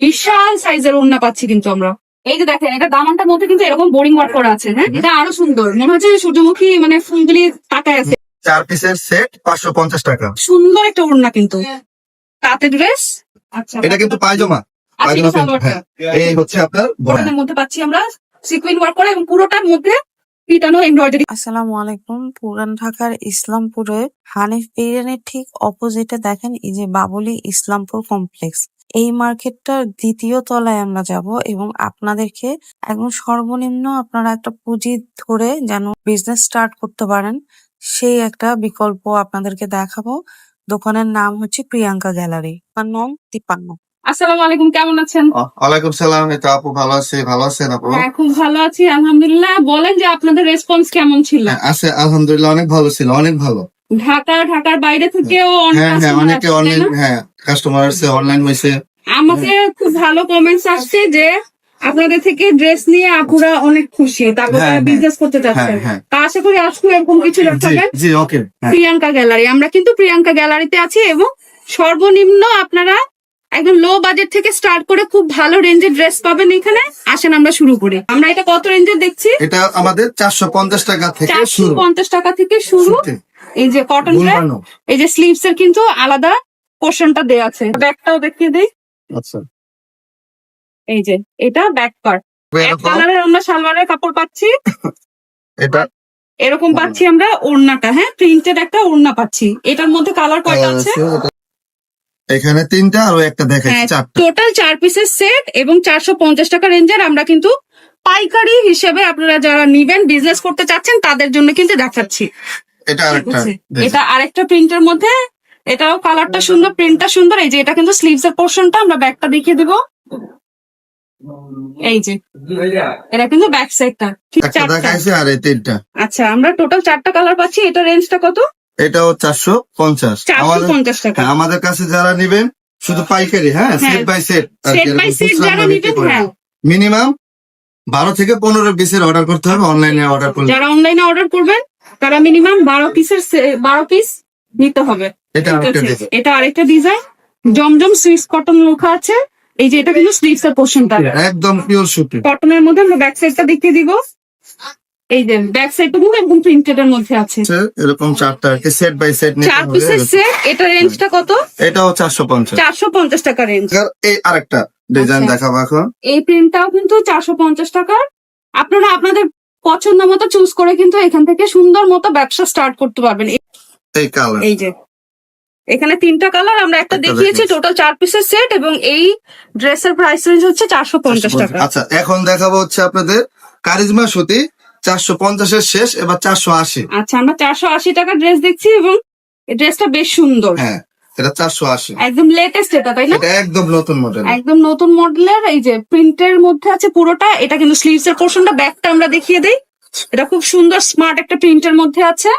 বিশাল সাইজের ওড়না পাচ্ছি কিন্তু আমরা। এই যে দেখেন, এটা দামানটার মধ্যে কিন্তু এরকম বোরিং ওয়ার্ক করা আছে। হ্যাঁ, এটা আরো সুন্দর, মনে হচ্ছে সূর্যমুখী মানে ফুলগুলি তাকায় আছে। 4 পিসের সেট 550 টাকা। সুন্দর একটা ওড়না কিন্তু, তাতে ড্রেস। আচ্ছা, এটা কিন্তু পায়জামা, আচ্ছা, পায়জামা প্যান্ট। সালোয়ারটা। হ্যাঁ, এই হচ্ছে আপনার ওড়নার মধ্যে পাচ্ছি আমরা সিকুইন ওয়ার্ক করা এবং পুরোটার মধ্যে পিটানো এমব্রয়ডারি। আসসালামু আলাইকুম। পুরান ঢাকার ইসলামপুরে হানিফ বিরিয়ানির ঠিক অপোজিটে দেখেন এই যে বাবুলি ইসলামপুর কমপ্লেক্স। এই মার্কেটটার দ্বিতীয় তলায় আমরা যাব এবং আপনাদেরকে একদম সর্বনিম্ন আপনারা একটা পুঁজি ধরে যেন বিজনেস স্টার্ট করতে পারেন সেই একটা বিকল্প আপনাদেরকে দেখাবো। দোকানের নাম হচ্ছে প্রিয়াঙ্কা গ্যালারি, নং 53। আসসালামু আলাইকুম, কেমন আছেন? ওয়ালাইকুম সালাম। এই তো আপু ভালো আছি, ভালো আছেন আপু? হ্যাঁ, খুব ভালো আছি আলহামদুলিল্লাহ। বলেন যে আপনাদের রেসপন্স কেমন ছিল? হ্যাঁ, আছে আলহামদুলিল্লাহ, অনেক ভালো ছিল, অনেক ভালো। ঢাকার বাইরে থেকেও অনেক হ্যাঁ হ্যাঁ, customer অনেকে আসছে, তাই অনলাইন, না? হ্যাঁ কাস্টমার আসছে, অনলাইন হয়েছে। আমাকে খুব ভালো কমেন্টস আসছে যে আপনাদের থেকে ড্রেস নিয়ে আপুরা অনেক খুশি, তারপর হ্যাঁ, বিজনেস করতে চাচ্ছেন। হ্যাঁ, হ্যাঁ। তা আশা করি আজকে এরকম কিছু জি দেখাবেন। জি, ওকে। হ্যাঁ, প্রিয়াঙ্কা গ্যালারি, আমরা কিন্তু প্রিয়াঙ্কা গ্যালারিতে আছি এবং সর্বনিম্ন আপনারা একদম লো বাজেট থেকে স্টার্ট করে খুব ভালো রেঞ্জের ড্রেস পাবেন এখানে। আসেন আমরা শুরু করি। আমরা এটা কত রেঞ্জের দেখছি? এটা আমাদের 450 টাকা থেকে শুরু। 450 টাকা থেকে শুরু। এই যে কটন ড্রেস, বুলবানো। এই যে স্লিভস এর কিন্তু আলাদা পোর্শনটা দেয়া আছে। ব্যাকটাও দেখিয়ে দিই। আচ্ছা, এই যে এটা ব্যাক পার্ট, এক এরকম কালারের আমরা সালোয়ারের কাপড় পাচ্ছি। এটা এরকম পাচ্ছি আমরা ওড়নাটা, হ্যাঁ প্রিন্টেড একটা ওড়না পাচ্ছি। এটার মধ্যে কালার কয়টা আছে? এখানে 3টা আর একটা দেখাচ্ছি, হ্যাঁ, 4টা। টোটাল 4 পিসের সেট এবং 450 টাকা রেঞ্জের আমরা কিন্তু পাইকারি হিসেবে আপনারা যারা নিবেন, বিজনেস করতে চাচ্ছেন তাদের জন্য কিন্তু দেখাচ্ছি। এটা আরেকটা এটা আরেকটা প্রিন্টের মধ্যে, এটাও কালারটা সুন্দর, প্রিন্টটা সুন্দর। এই যে এটা কিন্তু স্লিভস এর পোর্শনটা, আমরা ব্যাকটা দেখিয়ে দিব। এই যে এটা কিন্তু ব্যাক সাইডটা ঠিক একটা 4টা। দেখাইছি আর এই 3টা। আচ্ছা, আমরা টোটাল 4টা কালার পাচ্ছি। এটা রেঞ্জটা কত? এটাও 450। 450 টাকা। হ্যাঁ, আমাদের কাছে যারা নিবেন শুধু পাইকারি, হ্যাঁ set by set, set by set যারা নিবেন, হ্যাঁ মিনিমাম 12 থেকে 15 পিসের অর্ডার করতে হবে। অনলাইনে অর্ডার করলে, যারা অনলাইনে অর্ডার করবেন তারা মিনিমাম 12 পিস নিতে হবে। এটা ঠিক আরেকটা আছে? ডিজাইন। এটা আরেকটা ডিজাইন, জমজম সুইস কটন লেখা আছে। এই যে এটা কিন্তু স্লিভস এর পোর্শনটা একদম পিওর সুতি কটনের মধ্যে। আমরা ব্যাক সাইডটা দেখিয়ে দিব। এই যে ব্যাক সাইডটা কিন্তু একদম প্রিন্টেড এর মধ্যে আছে। এরকম 4টা আর কি, সেট বাই সেট নিতে 4 হবে। পিসের সেট। এটা রেঞ্জটা কত? এটাও 450। 450 টাকা রেঞ্জ। এই আরেকটা ডিজাইন আচ্ছা। দেখাবো এখন। এই প্রিন্টটাও কিন্তু 450 টাকার। আপনারা আপনাদের পছন্দ মতো চুজ করে কিন্তু এখান থেকে সুন্দর মতো ব্যবসা স্টার্ট করতে পারবেন। এই কালার, এই যে এখানে 3টা কালার আমরা একটা দেখিয়েছি, টোটাল 4 পিসের সেট এবং এই ড্রেসের প্রাইস রেঞ্জ হচ্ছে 450 টাকা। আচ্ছা এখন দেখাবো হচ্ছে আপনাদের কারিজমা সুতি। 450 এর শেষ, এবার 480। আচ্ছা, আমরা 480 টাকা ড্রেস দেখছি এবং এই ড্রেসটা বেশ সুন্দর। হ্যাঁ, এটা 480। একদম লেটেস্ট এটা, তাই না? এটা একদম নতুন মডেল। একদম নতুন মডেলের। এই যে প্রিন্টের মধ্যে আছে পুরোটা। এটা কিন্তু স্লিভস এর পোর্শনটা, ব্যাকটা আমরা দেখিয়ে দেই। এটা খুব সুন্দর স্মার্ট একটা প্রিন্টের মধ্যে আছে।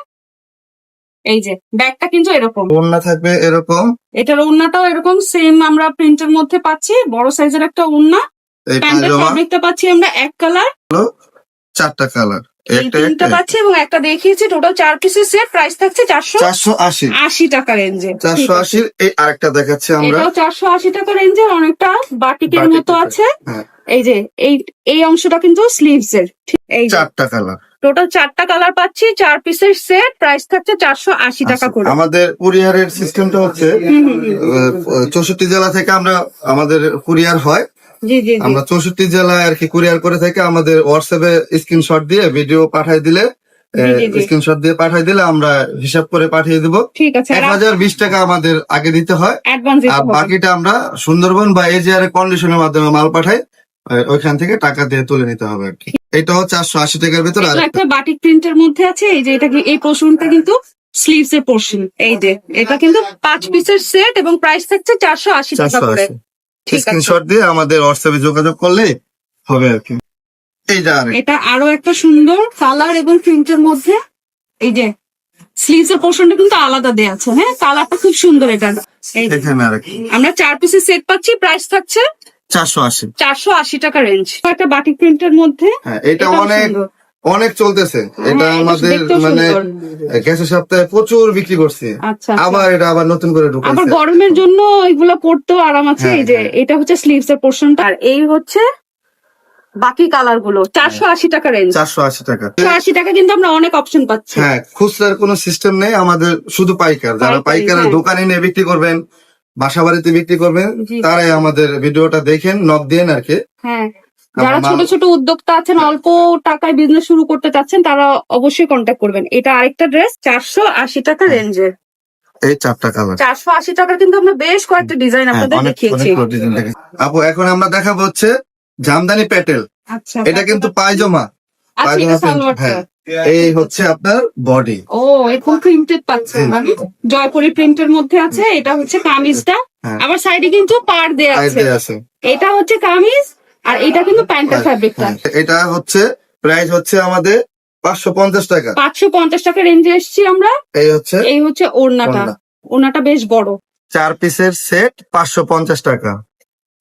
এই যে ব্যাকটা কিন্তু এরকম, ওড়না থাকবে এরকম। এটার ওড়নাটাও এরকম সেম আমরা প্রিন্টের মধ্যে পাচ্ছি, বড় সাইজের একটা ওড়না। এই প্যান্টের পায়জামা ফ্যাব্রিকটা পাচ্ছি আমরা এক কালার, 4টা কালার, এই একটা তিনটা একটা পাচ্ছি এবং একটা দেখিয়েছি। টোটাল 4 পিসের সেট, প্রাইস থাকছে 480। 480 টাকা রেঞ্জে। 480। এই আরেকটা দেখাচ্ছি আমরা। এটাও 480 টাকা রেঞ্জের, অনেকটা বাটিকের মতো আছে। হ্যাঁ, এই যে এই অংশটা কিন্তু স্লিভস এর। এই যে 4টা কালার, টোটাল 4টা কালার পাচ্ছি, 4 পিসের সেট, প্রাইস থাকছে 480 টাকা করে। আমাদের কুরিয়ারের সিস্টেমটা হচ্ছে 64 জেলা থেকে আমাদের কুরিয়ার হয়। জি জি জি। আমরা 64 জেলায় আর কি কুরিয়ার করে থাকি। আমাদের হোয়াটসঅ্যাপে স্ক্রিনশট দিয়ে ভিডিও পাঠিয়ে দিলে, জি, জি। স্ক্রিনশট দিয়ে পাঠিয়ে দিলে আমরা হিসাব করে পাঠিয়ে দিব। ঠিক আছে, 1020 টাকা আমাদের আগে দিতে হয়, অ্যাডভান্স আর বাকিটা আমরা সুন্দরবন বা এজিআর কন্ডিশনের মাধ্যমে মাল পাঠাই, ওইখান থেকে টাকা দিয়ে তুলে নিতে হবে আর কি। এটা হচ্ছে 480 টাকার ভিতরে একটা আরেকটা। বাটিক প্রিন্টের মধ্যে আছে। এই যে এটা এই পোর্শনটা কিন্তু স্লিভস এর পোর্শন। এই যে এটা কিন্তু 5 পিসের সেট এবং প্রাইস থাকছে 480 টাকা করে। 480। ঠিক আছে, স্ক্রিনশট দিয়ে আমাদের হোয়াটসঅ্যাপে যোগাযোগ করলে হবে আর কি। এইটা আরেকটা। এটা আরো একটা সুন্দর কালার এবং প্রিন্টের মধ্যে। এই যে স্লিভস এর পোর্শনটা কিন্তু আলাদা দেয়া আছে। হ্যাঁ, কালারটা খুব সুন্দর। এটা এই যে এখানে আরেকটা আমরা 4 পিসের সেট পাচ্ছি, প্রাইস থাকছে 480। 480 টাকা রেঞ্জ। একটা বাটিক প্রিন্টের মধ্যে, হ্যাঁ, এটা এটাও অনেক সুন্দর। অনেক চলতেছে এটা হ্যাঁ, আমাদের দেখতেও মানে সুন্দর। গেছে সপ্তাহে প্রচুর বিক্রি করছি, আচ্ছা আবার এটা আবার নতুন করে আবার ঢুকাইছে। গরমের জন্য এগুলো পড়তেও আরাম আছে। হ্যাঁ, এই যে হ্যাঁ। এটা হচ্ছে স্লিভস এর পোর্শনটা, আর এই হচ্ছে বাকি কালার গুলো 480 টাকা রেঞ্জ। 480 টাকা। 480 টাকা কিন্তু আমরা অনেক অপশন পাচ্ছি। হ্যাঁ, খুচরার কোনো সিস্টেম নেই আমাদের, শুধু পাইকার। যারা পাইকারি, পাইকার হ্যাঁ। দোকানে নিয়ে বিক্রি করবেন, বাসা বাড়িতে বিক্রি করবেন, জি। তারাই আমাদের ভিডিওটা দেখেন, নক দিয়েন আর কি। হ্যাঁ, আমরা যারা ছোট মাল- ছোট উদ্যোক্তা আছেন, অল্প টাকায় বিজনেস শুরু করতে চাচ্ছেন, তারা অবশ্যই কন্ট্যাক্ট করবেন। এটা আরেকটা ড্রেস 480 টাকা হ্যাঁ। রেঞ্জের। এই 4টা কালার 480 টাকার কিন্তু আমরা বেশ কয়েকটা ডিজাইন আপনাদের অনেক দেখিয়েছি। অনেক ডিজাইন দেখেছি। আপু এখন আমরা দেখাবো হচ্ছে জামদানি প্যাটেল। আচ্ছা, এটা কিন্তু পায়জামা, আচ্ছা, এটা পায়জামা প্যান্ট। সালোয়ারটা। হ্যাঁ, এই হচ্ছে আপনার বডি। ও, এরকম প্রিন্টেড পাচ্ছেন মানে জয়পুরি প্রিন্টের মধ্যে আছে। এটা হচ্ছে কামিজটা, হ্যাঁ। আবার সাইডে কিন্তু পাড় দেয়া আছে। আছে। এটা হচ্ছে কামিজ, আর এটা কিন্তু প্যান্টের ফ্যাব্রিকটা। হ্যাঁ, এটা হচ্ছে প্রাইস হচ্ছে আমাদের 550 টাকা। 550 টাকা রেঞ্জে এসেছি আমরা। এই হচ্ছে ওড়নাটা, ওড়না। ওড়নাটা বেশ বড়। 4 পিসের সেট 550 টাকা।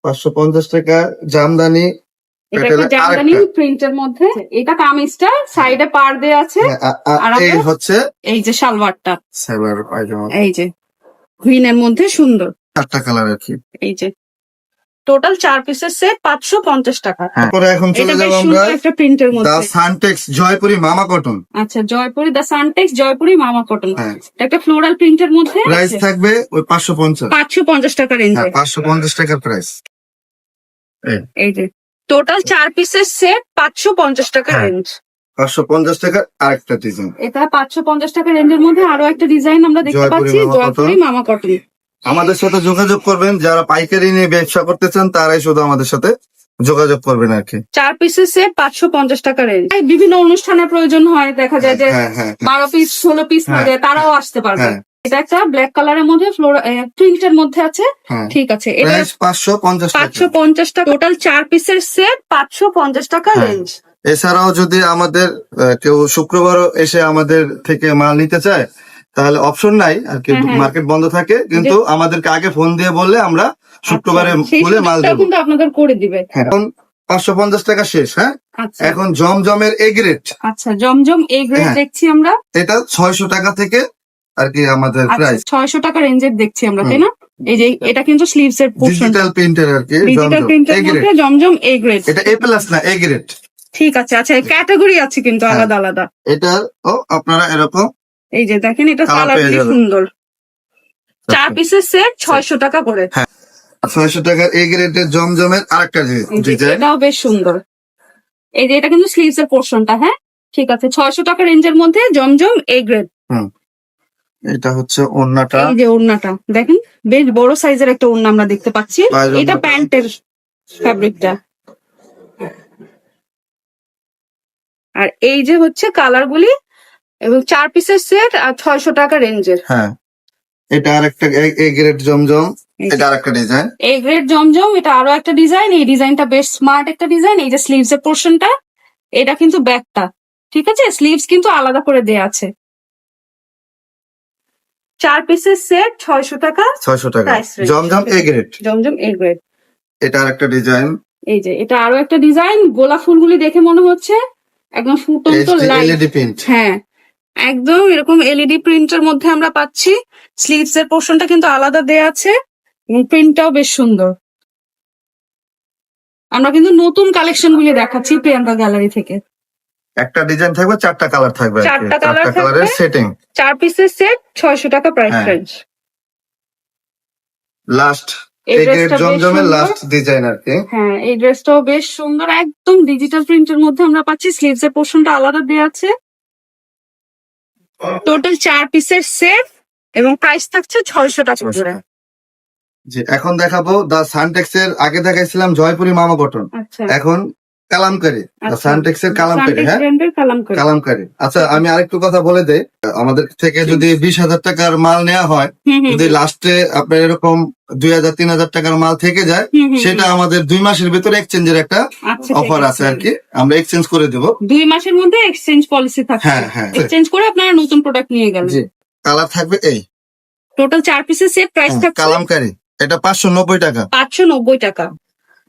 550 টাকা জামদানি এটা একটা প্যাটেলের জামদানি আরেকটা। প্রিন্টের মধ্যে। এটা কামিজটা, সাইডে পাড় দেয়া আছে। হ্যাঁ, আর এই আমরা- হচ্ছে এই যে সালোয়ারটা, সালোয়ার পায়জামা। এই যে গ্রিনের মধ্যে সুন্দর। 4টা কালার আর কি। এই যে টোটাল 4 পিসের সেট 550 টাকা। তারপরে এখন এটা চলে বেশ যাবো আমরা সুন্দর একটা প্রিন্টের দা মধ্যে। সানটেক্স জয়পুরি মামা কটন। আচ্ছা, জয়পুরি দা সানটেক্স জয়পুরি মামা কটন। হ্যাঁ, এটা একটা ফ্লোরাল প্রিন্টের মধ্যে প্রাইস থাকবে ওই 550। 550 টাকা রেঞ্জে। হ্যাঁ, 550 টাকার প্রাইস। এই যে টোটাল 4 পিসের সেট 550 টাকা হ্যাঁ। রেঞ্জ। 550 টাকার আরেকটা ডিজাইন। এটা 550 টাকা রেঞ্জের মধ্যে আরো একটা ডিজাইন আমরা দেখতে জয়পুরি পাচ্ছি, মামা জয়পুরি কটন। মামা কটন। আমাদের সাথে যোগাযোগ করবেন, যারা পাইকারি নিয়ে ব্যবসা করতে চান তারাই শুধু আমাদের সাথে যোগাযোগ করবেন আর কি। 4 পিসের সেট 550 টাকা রেঞ্জ। বিভিন্ন অনুষ্ঠানের প্রয়োজন হয়, দেখা যায় যে হ্যাঁ, হ্যাঁ, 12 পিস 16 পিস হ্যাঁ। লাগে, তারাও আসতে পারবে। হ্যাঁ। এটা একটা ব্ল্যাক কালারের মধ্যে প্রিন্টের মধ্যে আছে। হ্যাঁ। ঠিক আছে, এটা প্রাইস 550 টাকা। 550 টাকা। টোটাল 4 পিসের সেট 550 টাকা হ্যাঁ। রেঞ্জ। এছাড়াও যদি আমাদের কেউ শুক্রবারও এসে আমাদের থেকে মাল নিতে চায়, তাহলে অপশন নাই আর কি, হ্যাঁ, হ্যাঁ। মার্কেট বন্ধ থাকে, কিন্তু আমাদেরকে আগে ফোন দিয়ে বললে আমরা শুক্রবারে আচ্ছা, সেই খুলে মাল সুযোগটাও দেবো। কিন্তু আপনাদের করে দিবে। হ্যাঁ, এখন 550 টাকা শেষ। হ্যাঁ, আচ্ছা, এখন জমজমের এ গ্রেড, আচ্ছা, জমজম এ গ্রেড হ্যাঁ। দেখছি আমরা। এটা 600 টাকা থেকে আর কি আমাদের আচ্ছা, প্রাইস। 600 টাকা রেঞ্জের দেখছি আমরা, হুম। তাই না? এই যে এটা কিন্তু স্লিভস এর পোর্শন, ডিজিটাল প্রিন্টের আর কি, ডিজিটাল জমজম প্রিন্টের এ গ্রেড। মধ্যে জমজম এ গ্রেড। এটা এ প্লাস না, এ গ্রেড। ঠিক আছে, আচ্ছা, ক্যাটাগরি আছে কিন্তু হ্যাঁ। আলাদা আলাদা। এটা আপনারা এরকম এই যে দেখেন, এটা কালার কালার পেয়ে কি যাবেন। সুন্দর। 4 পিসের সেট 600 টাকা করে। 600 টাকার এ গ্রেডের জমজমের আরেকটা এই যে ডিজাইন। এটাও বেশ সুন্দর। এই যে এটা কিন্তু স্লিভস এর পোর্শনটা। হ্যাঁ, ঠিক আছে, 600 টাকা রেঞ্জের মধ্যে জমজম এ গ্রেড। এটা হচ্ছে ওড়নাটা। এই যে ওড়নাটা দেখেন, বেশ বড় সাইজের একটা ওড়না আমরা দেখতে পাচ্ছি। পায়জামা। এটা প্যান্টের ফ্যাব্রিকটা। আর এই যে হচ্ছে কালার গুলি, এবং 4 পিসের সেট আর 600 টাকা রেঞ্জের। হ্যাঁ, এটা আরেকটা এ গ্রেড জমজম। এটা আরেকটা ডিজাইন। এই গ্রেড জমজম, এটা আরো একটা ডিজাইন। এই ডিজাইনটা বেশ স্মার্ট একটা ডিজাইন। এই যে স্লিভস এর পোর্শনটা, এটা কিন্তু ব্যাকটা। ঠিক আছে, স্লিভস কিন্তু আলাদা করে দেয়া আছে। 4 পিসের সেট 600 টাকা 600 টাকা Price range। Zamzam A grade. Zamzam A grade. এটা আরেকটা ডিজাইন। এই যে এটা আরো একটা ডিজাইন। গোলাপ ফুলগুলি দেখে মনে হচ্ছে একদম ফুটন্ত লাইট। LED print. হ্যাঁ, একদম এরকম এলইডি প্রিন্টের মধ্যে আমরা পাচ্ছি। স্লিভস এর পোর্শনটা কিন্তু আলাদা দেয়া আছে, এবং প্রিন্টটাও বেশ সুন্দর। আমরা কিন্তু নতুন কালেকশন গুলি দেখাচ্ছি প্রিয়াঙ্কা গ্যালারি থেকে। একটা ডিজাইন থাকবে, 4টা কালার থাকবে আর কি। 4টা কালার 4টা কালারের থাকবে। সেটিং। 4 পিসের সেট 600 টাকা প্রাইস হ্যাঁ। রেঞ্জ। লাস্ট এই এ গ্রেড ড্রেসটা বেশ জমজমের সুন্দর। লাস্ট ডিজাইন আর কি। হ্যাঁ, এই ড্রেসটাও বেশ সুন্দর, একদম ডিজিটাল প্রিন্টের মধ্যে আমরা পাচ্ছি। স্লিভস এর পোর্শনটা আলাদা দেওয়া আছে। টোটাল 4 পিসের সেট, এবং প্রাইস থাকছে 600 টাকা করে। জি, এখন দেখাবো দা সানটেক্স এর। আগে দেখাইছিলাম জয়পুরি মামা কটন, আচ্ছা, এখন কালামকারী। দা আচ্ছা। সানটেক্স এর কালামকারী। সানটেক্স হ্যাঁ, ব্র্যান্ডের কালামকারী। কালামকারী। আচ্ছা, আমি আরেকটু কথা বলে দেই। আমাদের থেকে যদি 20,000 টাকার মাল নেওয়া হয়, হুম, হুম, যদি লাস্টে আপনার এরকম 2,000 3,000 টাকার মাল থেকে যায়, হুম, হুম, সেটা আমাদের 2 মাসের ভিতরে এক্সচেঞ্জের একটা আচ্ছা, অফার আছে আর কি, আমরা এক্সচেঞ্জ করে দেব। 2 মাসের মধ্যে এক্সচেঞ্জ পলিসি থাকছে। হ্যাঁ, হ্যাঁ। এক্সচেঞ্জ করে আপনারা নতুন প্রোডাক্ট নিয়ে গেলেন। জি, কালার থাকবে এই টোটাল 4 পিসের সেট প্রাইস থাকছে কালামকারী। এটা 590 টাকা। 590 টাকা।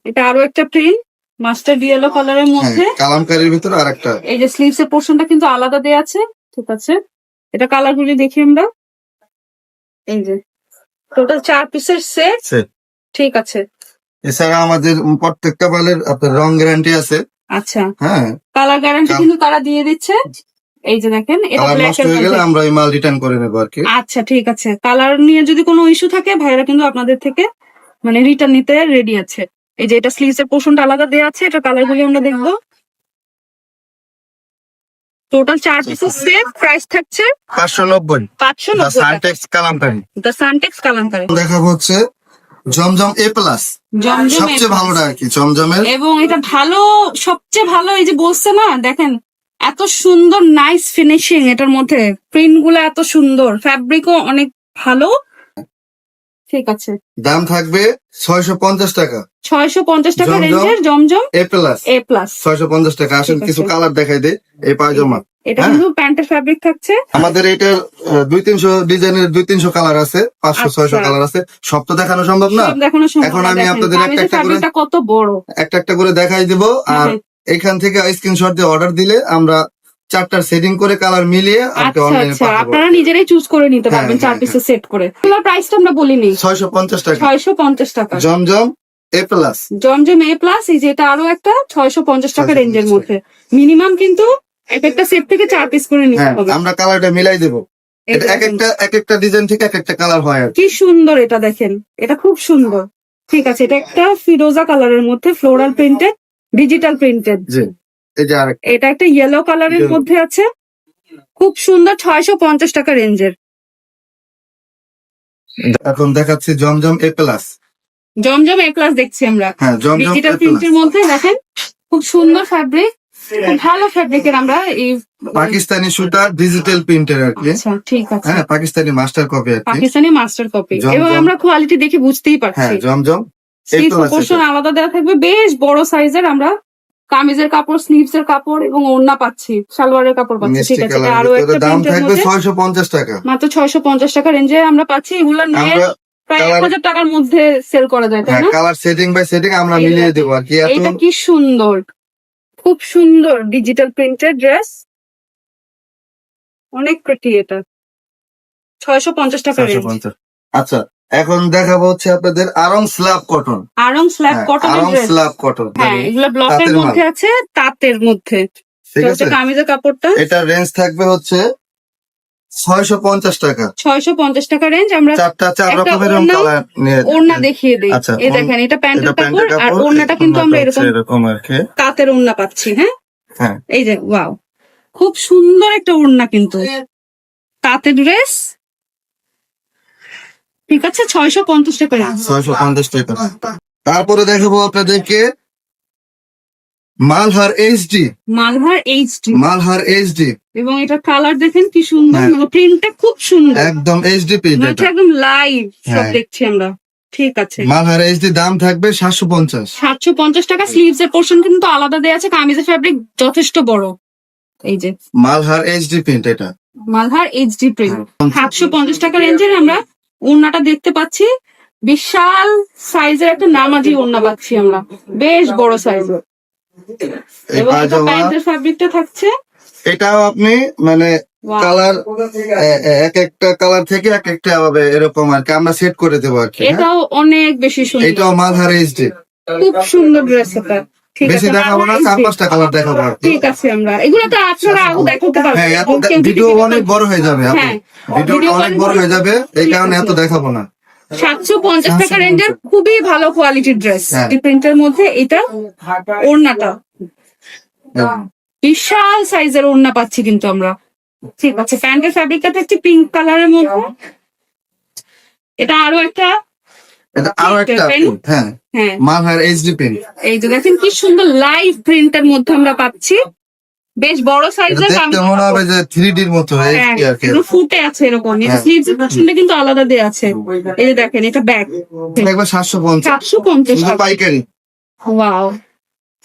এটা আরো একটা প্রিন্ট, মাস্টার্ড ইয়েলো কালারের হ্যাঁ মধ্যে কালামকারীর ভিতরে আর একটা এই যে স্লিভস এর পোর্শনটা কিন্তু আলাদা দেয়া আছে। ঠিক আছে, এটা কালার গুলি দেখি আমরা। এই যে টোটাল 4 পিসের সেট। সেট। ঠিক আছে, এছাড়া আমাদের প্রত্যেকটা মালের আপনার রং গ্যারান্টি আছে। আচ্ছা হ্যাঁ, কালার গ্যারান্টি কিন্তু তারা দিয়ে দিচ্ছে। এই যে দেখেন এটা কালার ব্ল্যাক নষ্ট এর হয়ে গেলে মধ্যে। আমরা এই মাল রিটার্ন করে নেবো আর কি। আচ্ছা ঠিক আছে, কালার নিয়ে যদি কোনো ইস্যু থাকে ভাইরা কিন্তু আপনাদের থেকে মানে রিটার্ন নিতে রেডি আছে। এই যে এটা স্লিভস এর পোর্শনটা আলাদা দেওয়া আছে, এটা কালার গুলি আমরা দেখবো। টোটাল 4 পিসের সেট, প্রাইস থাকছে 590 590 টাকা। Suntex Kalamkari. The Suntex Kalamkari. দেখাবো হচ্ছে জমজম A+, জমজম সবচেয়ে A+। ভালোটা আর কি জমজমের। এবং এটা ভালো, সবচেয়ে ভালো এই যে বলছে না, দেখেন এত সুন্দর নাইস ফিনিশিং এটার মধ্যে, প্রিন্ট গুলো এত সুন্দর, ফ্যাব্রিকও অনেক ভালো। ঠিক আছে, দাম থাকবে 650 টাকা। 650 টাকা জমজম রেঞ্জের জমজম A+, A+। 650 টাকা। আসেন ঠিক আছে। কিছু কালার দেখাই দে এই পায়জামা। এটা হ্যাঁ। কিন্তু প্যান্টের ফ্যাব্রিক থাকছে। আমাদের এটার 200-300 ডিজাইনের 200-300 কালার আছে, 500-600 আচ্ছা। কালার আছে। সব তো দেখানো সম্ভব না। সব দেখানো সম্ভব এখন না, আমি দেখেন আপনাদের একটা কামিজের একটা করে ফ্যাব্রিকটা কত বড়। একটা একটা করে দেখাই দিব। আর হ্যাঁ। এখান থেকে স্ক্রিনশট দিয়ে অর্ডার দিলে আমরা 4টার সেটিং করে কালার মিলিয়ে আপনি আচ্ছা অনলাইনে আচ্ছা, পাঠাবো। আপনারা নিজেরাই চুজ করে নিতে হ্যাঁ, পারবেন 4 হ্যাঁ, পিসের সেট করে। এগুলোর প্রাইসটা আমরা বলিনি। 650 টাকা 650 টাকা। জমজম A+। জমজম A+, এই যে এটা আরো একটা 650 টাকা 650 রেঞ্জের মধ্যে। মিনিমাম কিন্তু এক একটা সেট থেকে 4 পিস করে নিতে হ্যাঁ, হবে। আমরা কালারটা মিলাই দেবো। এই এটা এক দেখেন, একটা ডিজাইন থেকে এক একটা কালার হয় আর কি। কি সুন্দর এটা দেখেন, এটা খুব সুন্দর। ঠিক আছে, এটা একটা ফিরোজা কালারের মধ্যে ফ্লোরাল প্রিন্টেড, ডিজিটাল প্রিন্টেড। জি, এই যে আরেকটা এটা একটা ইয়েলো কালারের Yellow। মধ্যে আছে, খুব সুন্দর, 650 টাকা রেঞ্জের। এখন দেখাচ্ছি জমজম A+। জমজম A+ দেখছি আমরা, হ্যাঁ, জমজম ডিজিটাল A+। প্রিন্টের মধ্যে। দেখেন খুব সুন্দর ফ্যাব্রিক, খুব ভালো ফ্যাব্রিকের আমরা এই। পাকিস্তানি সুতা ডিজিটাল প্রিন্টের আর কি। আচ্ছা ঠিক আছে, হ্যাঁ, পাকিস্তানি মাস্টার কপি আর কি। Pakistani master copy. জমজম। এবং আমরা কোয়ালিটি দেখে বুঝতেই হ্যাঁ, পারছি। জমজম স্লিভ A+। পোর্শন আলাদা দেওয়া থাকবে, বেশ বড় সাইজের। আমরা কামিজের কাপড়, স্লিভস এর কাপড় এবং ওড়না পাচ্ছি, সালোয়ারের কাপড় পাচ্ছি। মিষ্টি ঠিক আছে, এটা কালার আরো একটা দাম প্রিন্টের থাকবে মধ্যে 650 টাকা। মাত্র 650 টাকা রেঞ্জে আমরা পাচ্ছি। এগুলো নিয়ে আমরা প্রায় কালার 1000 টাকার মধ্যে সেল করা যায়, তাই হ্যাঁ না? কালার সেটিং বাই সেটিং আমরা এই মিলিয়ে দেখেন, দেবো আর কি। এত এইটা কি সুন্দর, খুব সুন্দর ডিজিটাল প্রিন্টেড ড্রেস, অনেক প্রিটি। এটা 650 টাকা রেঞ্জ। 650। আচ্ছা, এখন দেখাবো হচ্ছে আপনাদের Aarong slab cotton. Aarong slab কটনের আরং ড্রেস। Slab cotton. হ্যাঁ, এগুলো ব্লকের তাঁতের মাল। মধ্যে আছে, তাঁতের মধ্যে। ঠিক এটা আছে, হচ্ছে কামিজের কাপড়টা। এটা রেঞ্জ থাকবে হচ্ছে 650 টাকা। 650 টাকা রেঞ্জ। আমরা 4 একটা রকমের ওড়না- কালার নিয়ে ওড়না দেখিয়ে দিই। আচ্ছা, এই দেখেন, এটা প্যান্টের এটা প্যান্টের কাপড়, আর কাপড়, ওড়নাটা কিন্তু আমরা ওড়নাটা হচ্ছে এরকম এরকম আর কি। তাঁতের ওড়না পাচ্ছি। হ্যাঁ, হ্যাঁ, এই যে ওয়াও, খুব সুন্দর একটা ওড়না কিন্তু, তাঁতের ড্রেস। ঠিক আছে, 650 টাকা রেঞ্জ। 650 টাকা। তারপরে দেখাবো আপনাদেরকে Malhar HD. Malhar HD, Malhar HD এবং এটা কালার দেখেন কি সুন্দর, হ্যাঁ। মানে প্রিন্টটা খুব সুন্দর, একদম এইচডি প্রিন্ট মানে এটা। একদম লাইভ সব হ্যাঁ। দেখছি আমরা। ঠিক আছে, মালহার এইচডি দাম থাকবে 750। 750 টাকা। স্লিভস এর পোর্শন কিন্তু আলাদা দেওয়া আছে, কামিজের ফ্যাব্রিক যথেষ্ট বড়। এই যে মালহার এইচডি প্রিন্ট এটা। মালহার এইচডি প্রিন্ট, 750 টাকা রেঞ্জের আমরা ওড়নাটা দেখতে পাচ্ছি। বিশাল সাইজের একটা নামাজি ওড়না পাচ্ছি আমরা, বেশ বড় সাইজের। এই এবং এটা পায়জামা প্যান্টের ফ্যাব্রিকটা থাকছে। এটাও আপনি মানে Wow. কালার এক একটা কালার থেকে এক একটা ভাবে এরকম আর কি আমরা সেট করে দেবো আর কি। হ্যাঁ? এটাও অনেক বেশি সুন্দর, এটাও মালহার এইচডি। খুব সুন্দর ড্রেস এটা। ঠিক বেশি আছে, দেখাবো না, মালহার 4-5টা কালার দেখাবো আর কি। ঠিক আছে, আমরা এগুলো তো আপনারা আরো দেখাতে হ্যাঁ, পারবেন। এত কেউ যদি ভিডিও video অনেক বড় হয়ে যাবে। হ্যাঁ, ভিডিওটা video অনেক বড় হয়ে যাবে, এই কারণে এত দেখাবো না। 750 টাকা রেঞ্জের খুবই ভালো কোয়ালিটির ড্রেস, হ্যাঁ। এই প্রিন্টের মধ্যে। এটা ওড়নাটা বিশাল সাইজের ওড়না পাচ্ছি কিন্তু আমরা। ঠিক আছে, প্যান্টের ফ্যাব্রিকটা থাকছে পিঙ্ক কালারের মধ্যে। এটা আরো একটা, এটা আরো একটা pen? print, হ্যাঁ হ্যাঁ, মালহার এইচডি প্রিন্ট। এই যে দেখেন কি সুন্দর লাইভ প্রিন্টের মধ্যে আমরা পাচ্ছি, বেশ বড় এটা সাইজের। দেখতে মনে হবে যে 3D র মতো এই হ্যাঁ, কি আর কি। এগুলো ফুটে আছে এরকম। এটা হ্যাঁ। স্লিভস এর পোর্শনটা কিন্তু আলাদা দেয়া আছে। এই যে দেখেন, এটা ব্যাগ, দেখবে 750 750 শুধু টাকা। পাইকারি। ওয়াও,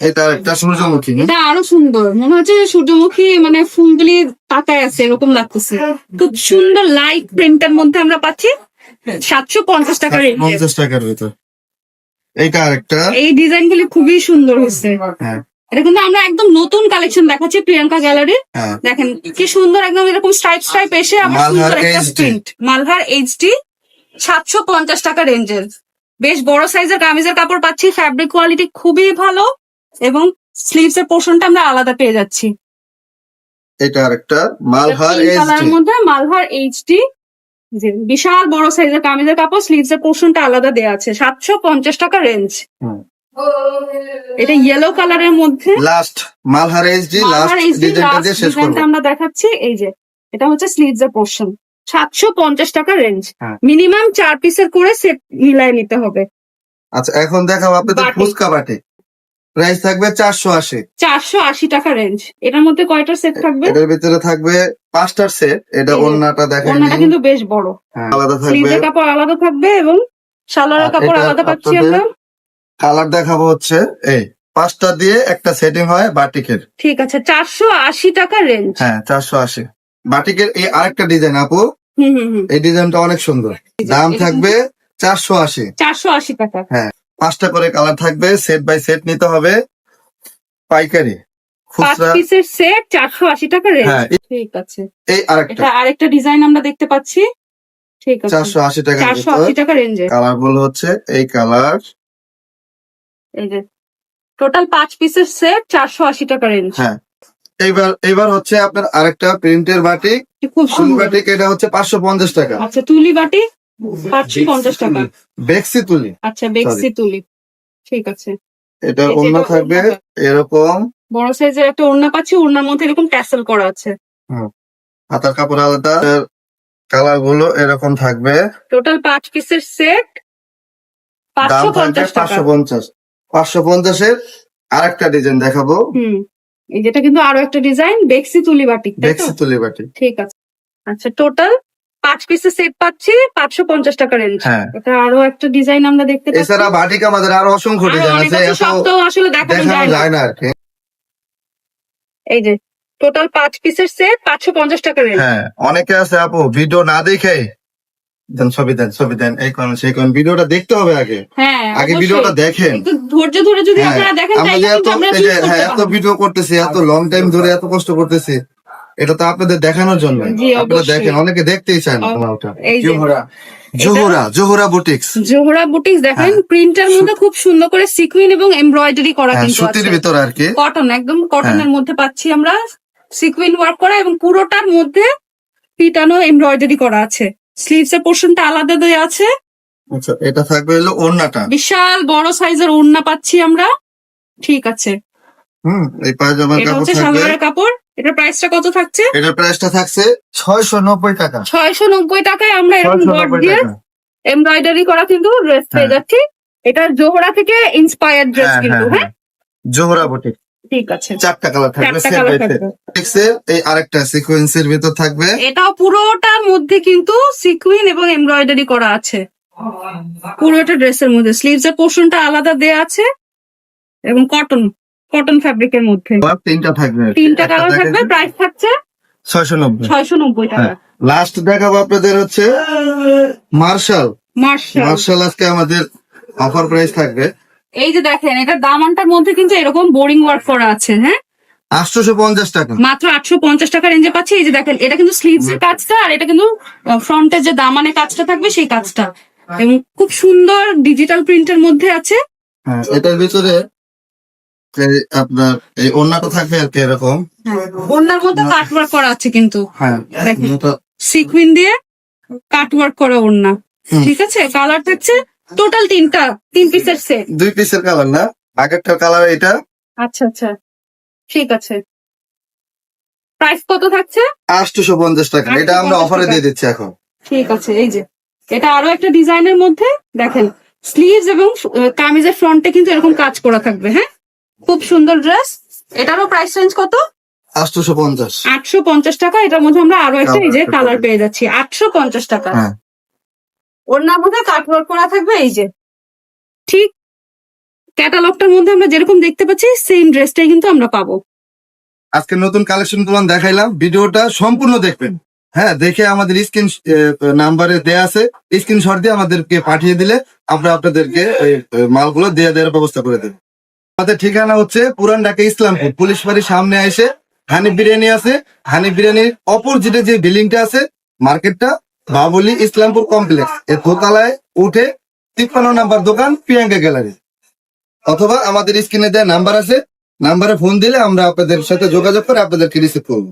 এটা একটা সূর্যমুখী। এটা আরো সুন্দর, মনে হচ্ছে সূর্যমুখী মানে ফুলগুলি তাকায় আছে এরকম লাগতেছে। খুব সুন্দর লাইট প্রিন্টের মধ্যে আমরা পাচ্ছি 750 টাকা রেঞ্জে। 50 টাকার ভিতর। এইটা আরেকটা। এই ডিজাইন গুলি খুবই সুন্দর হয়েছে। হ্যাঁ এটা কিন্তু আমরা একদম নতুন কালেকশন দেখাচ্ছি প্রিয়াঙ্কা গ্যালারি। হ্যাঁ দেখেন কি সুন্দর, একদম এরকম স্ট্রাইপ এসে আবার মালহার সুন্দর একটা HD প্রিন্ট। মালহার এইচডি 750 টাকা রেঞ্জের বেশ বড় সাইজের কামিজের কাপড় পাচ্ছি। ফ্যাব্রিক কোয়ালিটি খুবই ভালো এবং স্লিভস এর পোর্শনটা আমরা আলাদা পেয়ে যাচ্ছি। এটা আরেকটা মালহার পিঙ্ক HD। কালারের মধ্যে মালহার এইচডি, যে বিশাল বড় সাইজের কামিজের কাপড়, স্লিভস এর পোর্শনটা আলাদা দেওয়া আছে। 750 টাকা রেঞ্জ। হুম। এটা ইয়েলো কালারের মধ্যে last Malhar HD last Malhar HD ডিজাইনটা দিয়ে শেষ করব। ডিজাইনটা আমরা দেখাচ্ছি। এই যে এটা হচ্ছে স্লিভস এর পোর্শন, 750 টাকা রেঞ্জ। হ্যাঁ। মিনিমাম 4 পিসের করে সেট মিলাই নিতে হবে। আচ্ছা এখন দেখাবো আপনাদের বাটিক। ফুচকা বাটি। প্রাইস থাকবে 480। 480 টাকা রেঞ্জ। এটার মধ্যে কয়টা সেট থাকবে? এটার ভিতরে থাকবে 5টার সেট। এটা এই যে, ওন্নাটা দেখেন, ওড়নাটা কিন্তু বেশ বড়। আলাদা থাকবে। স্লিভের কাপড় আলাদা থাকবে এবং সালোয়ারের আর কাপড় এটা আলাদা পাচ্ছি আপনাদের আমরা। কালার দেখাবো হচ্ছে এই 5টা দিয়ে একটা সেটিং হয় বাটিকের। ঠিক আছে, 480 টাকা রেঞ্জ। হ্যাঁ 480। বাটিকের এই আরেকটা ডিজাইন আপু, হুম। এই ডিজাইনটা অনেক সুন্দর। দাম এটা থাকবে 480। 480 টাকা। হ্যাঁ 5টা করে কালার থাকবে, সেট বাই সেট নিতে হবে পাইকারি। 5 খুচরা পিসের সেট 480 টাকা রেঞ্জ। হ্যাঁ ঠিক আছে, এই আরেকটা এটা আরেকটা ডিজাইন আমরা দেখতে পাচ্ছি। ঠিক আছে, 480 টাকা। 480 টাকা রেঞ্জে। কালার গুলো হচ্ছে এই কালার। এই যে টোটাল 5 পিসের সেট 480 টাকা রেঞ্জ। হ্যাঁ এইবার হচ্ছে আপনার আরেকটা প্রিন্টের বাটি, খুব ফুল সুন্দর। বাটিক। এটা হচ্ছে 550 টাকা। আচ্ছা, তুলি বাটি 550 টাকা। বেক্সি তুলি। আচ্ছা, বেক্সি তুলি। ঠিক আছে, এটার এই যে অন্য এটা থাকবে ওড়না। এরকম। বড় সাইজের একটা ওড়না পাচ্ছি, ওড়নার মধ্যে এরকম ট্যাসেল করা আছে। হাতার কাপড় আলাদা। কালার গুলো এরকম থাকবে। টোটাল 5 পিসের সেট দাম থাকবে 550 টাকা। 550। 550 এর আরেকটা ডিজাইন দেখাবো। এই যেটা কিন্তু আরো একটা ডিজাইন, বেক্সি তুলি বাটিক, তাই তো? বেক্সি তুলি বাটি। ঠিক আছে। আচ্ছা, টোটাল 5 পিসের সেট পাচ্ছি 550 টাকা রেঞ্জ। হ্যাঁ এটা আরো একটা ডিজাইন আমরা দেখতে পাচ্ছি। এছাড়া বাটিক আমাদের আরো অসংখ্য আরো ডিজাইন অনেক আছে, আছে, এত সব তো আসলে দেখানো দেখানো যায় না। যায় না আর কি। এই যে টোটাল 5 পিসের সেট 550 টাকা রেঞ্জ। হ্যাঁ অনেকে আছে আপু ভিডিও না দেখে ছবি দেন এই কারণ সেই কারণ ভিডিওটা দেখতে হবে আগে। হ্যাঁ, আগে অবশ্যই। ভিডিওটা দেখেন। একটু ধৈর্য ধরে যদি হ্যাঁ, আপনারা দেখেন আমরা তাহলে যে কিন্তু আমরা এই যে choose করতে এত পারবো। ভিডিও করতেছি, এত লং টাইম ধরে এত কষ্ট করতেছি, এটা তো আপনাদের দেখানোর জন্য। জি, আপনারা অবশ্যই। দেখেন, অনেকে দেখতেই চায় না। ওটা এই যে জোহরা বুটিক্স। জোহরা বুটিক্স দেখেন, প্রিন্টার মধ্যে খুব সুন্দর করে সিকুইন এবং এমব্রয়ডারি করা হ্যাঁ কিন্তু সুতির আছে। ভিতর আর কি। কটন, একদম কটনের মধ্যে পাচ্ছি আমরা সিকুইন ওয়ার্ক করা এবং পুরোটার মধ্যে পিটানো এমব্রয়ডারি করা আছে। স্লিভস এর পোর্শনটা আলাদা দেওয়া আছে। আচ্ছা এটা থাকবে হলো ওড়নাটা। বিশাল বড় সাইজের ওড়না পাচ্ছি আমরা। ঠিক আছে, এই পায়জামার এটা কাপড় হচ্ছে থাকবে। সালোয়ারের কাপড়। এটার প্রাইসটা কত থাকছে? এটার প্রাইসটা থাকছে 690 টাকা। 690 টাকায় আমরা এরকম গড 690 দিয়ে টাকা। এমব্রয়ডারি করা কিন্তু ড্রেস পেয়ে হ্যাঁ। যাচ্ছি। এটা জোহরা থেকে ইন্সপায়ার্ড ড্রেস হ্যাঁ কিন্তু। হ্যাঁ হ্যাঁ, জোহরা বুটিক। ঠিক আছে। 4টা কালার থাকবে, 4টা সেট কালার বাই সেট। থাকবে। এই আরেকটা সিকোয়েন্সের ভিতর থাকবে। এটাও পুরোটার মধ্যে কিন্তু সিকুইন এবং এমব্রয়ডারি করা আছে। পুরোটা ড্রেসের মধ্যে স্লিভস এর পোর্শনটা আলাদা দেয়া আছে এবং কটন ফ্যাব্রিকের মধ্যে। আর 3টা থাকবে আর কি। 3টা একটা কালার থাকবে, দেখাচ্ছি, প্রাইস থাকছে 690। 690 টাকা। লাস্ট দেখাবো আপনাদের হচ্ছে মার্শাল। মার্শাল। আজকে আমাদের অফার প্রাইস থাকবে এই যে দেখেন, এটা দামানটার মধ্যে কিন্তু এরকম বোরিং ওয়ার্ক করা আছে। হ্যাঁ, 850 টাকা। মাত্র 850 টাকা রেঞ্জে পাচ্ছি। এই যে দেখেন, এটা কিন্তু স্লিভস এর কাজটা, আর এটা কিন্তু ফ্রন্টের যে দামানের কাজটা থাকবে সেই কাজটা, এবং খুব সুন্দর ডিজিটাল প্রিন্টের মধ্যে আছে। হ্যাঁ এটার ভিতরে এই আপনার এই ওড়নাটা থাকবে আর কি এরকম। ওড়নার মধ্যে কাট ওয়ার্ক করা আছে কিন্তু হ্যাঁ দেখেন, ওটা সিকুইন দিয়ে কাট ওয়ার্ক করা ওড়না। ঠিক আছে, কালার থাকছে টোটাল 3 পিসের সেট। 2 পিসের কালার না, আগেরটার কালার এটা। আচ্ছা, ঠিক আছে। প্রাইস কত থাকছে? 850 টাকা। এটা আমরা 850 অফারে টাকা। দিয়ে দিচ্ছি এখন। ঠিক আছে, এই যে এটা আরো একটা ডিজাইনের মধ্যে দেখেন, স্লিভস এবং কামিজের ফ্রন্টে কিন্তু এরকম কাজ করা থাকবে। হ্যাঁ, খুব সুন্দর ড্রেস। এটারও প্রাইস রেঞ্জ কত? 850। 850 টাকা। এটার মধ্যে আমরা আরো একটা এই যে কালার পেয়ে যাচ্ছি 850 টাকা। হ্যাঁ ওড়নার মধ্যে কাটওয়ার্ক করা থাকবে। এই যে ঠিক ক্যাটালগটার মধ্যে আমরা যেরকম দেখতে পাচ্ছি সেম ড্রেসটাই কিন্তু আমরা পাবো। আজকে নতুন কালেকশন গুলো দেখাইলাম, ভিডিওটা সম্পূর্ণ দেখবেন। হ্যাঁ, দেখে আমাদের স্ক্রিন নাম্বারে দেয়া আছে, স্ক্রিনশট দিয়ে আমাদেরকে পাঠিয়ে দিলে আমরা আপনাদেরকে ওই মালগুলো দিয়ে দেওয়ার ব্যবস্থা করে দেবো। আমাদের ঠিকানা হচ্ছে পুরান ঢাকা ইসলামপুর পুলিশ বাড়ির সামনে এসে হানিফ বিরিয়ানি আছে। হানিফ বিরিয়ানির অপোজিটে যে বিল্ডিংটা আছে মার্কেটটা, বাবুলি ইসলামপুর কমপ্লেক্স, এর দোতলায় উঠে 53 নাম্বার দোকান, প্রিয়াঙ্কা গ্যালারি। অথবা আমাদের স্ক্রিনে দেওয়া নাম্বার আছে, নাম্বারে ফোন দিলে আমরা আপনাদের সাথে যোগাযোগ করে আপনাদেরকে রিসিভ করবো।